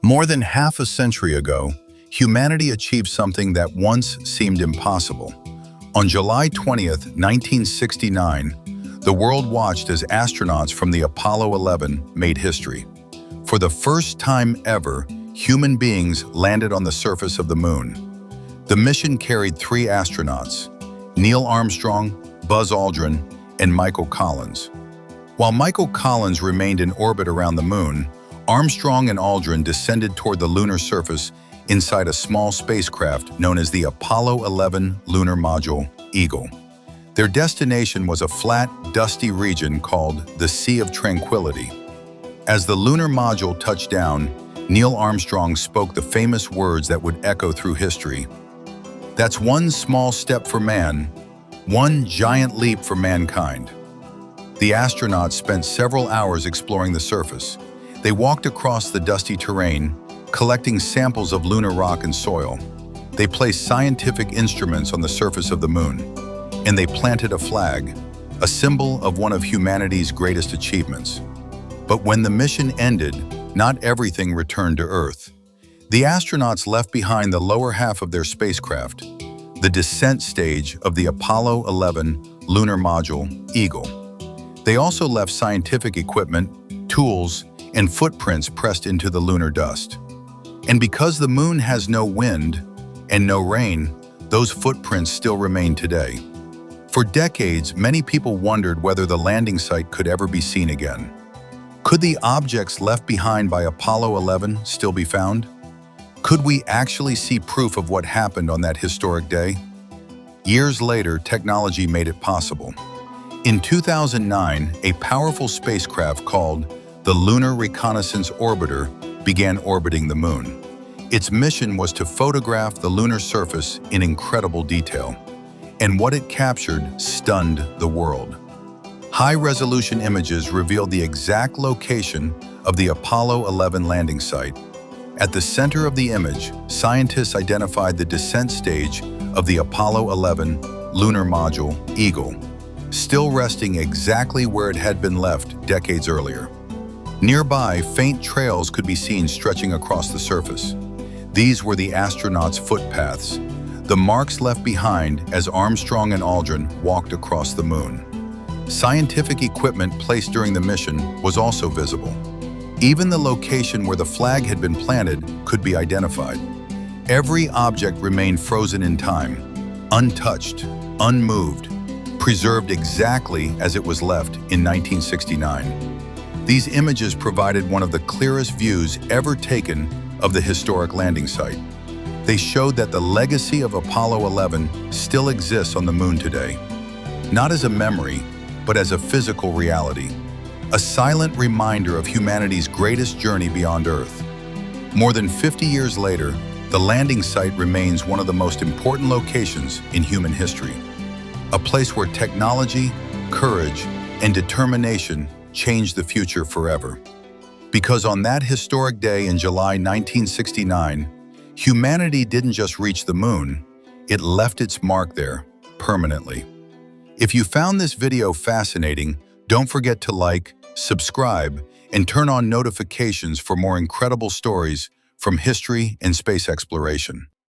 More than half a century ago, humanity achieved something that once seemed impossible. On July 20th, 1969, the world watched as astronauts from the Apollo 11 made history. For the first time ever, human beings landed on the surface of the moon. The mission carried 3 astronauts: Neil Armstrong, Buzz Aldrin, and Michael Collins. While Michael Collins remained in orbit around the moon, Armstrong and Aldrin descended toward the lunar surface inside a small spacecraft known as the Apollo 11 Lunar Module, Eagle. Their destination was a flat, dusty region called the Sea of Tranquility. As the lunar module touched down, Neil Armstrong spoke the famous words that would echo through history. "That's one small step for man, one giant leap for mankind." The astronauts spent several hours exploring the surface. They walked across the dusty terrain, collecting samples of lunar rock and soil. They placed scientific instruments on the surface of the moon, and they planted a flag, a symbol of one of humanity's greatest achievements. But when the mission ended, not everything returned to Earth. The astronauts left behind the lower half of their spacecraft, the descent stage of the Apollo 11 Lunar Module, Eagle. They also left scientific equipment, tools, and footprints pressed into the lunar dust. And because the moon has no wind and no rain, those footprints still remain today. For decades, many people wondered whether the landing site could ever be seen again. Could the objects left behind by Apollo 11 still be found? Could we actually see proof of what happened on that historic day? Years later, technology made it possible. In 2009, a powerful spacecraft called the Lunar Reconnaissance Orbiter began orbiting the moon. Its mission was to photograph the lunar surface in incredible detail, and what it captured stunned the world. High-resolution images revealed the exact location of the Apollo 11 landing site. At the center of the image, scientists identified the descent stage of the Apollo 11 Lunar Module, Eagle, still resting exactly where it had been left decades earlier. Nearby, faint trails could be seen stretching across the surface. These were the astronauts' footpaths, the marks left behind as Armstrong and Aldrin walked across the moon. Scientific equipment placed during the mission was also visible. Even the location where the flag had been planted could be identified. Every object remained frozen in time, untouched, unmoved, preserved exactly as it was left in 1969. These images provided one of the clearest views ever taken of the historic landing site. They showed that the legacy of Apollo 11 still exists on the moon today, not as a memory, but as a physical reality, a silent reminder of humanity's greatest journey beyond Earth. More than 50 years later, the landing site remains one of the most important locations in human history, a place where technology, courage, and determination changed the future forever. Because on that historic day in July 1969, humanity didn't just reach the moon, it left its mark there permanently. If you found this video fascinating, don't forget to like, subscribe, and turn on notifications for more incredible stories from history and space exploration.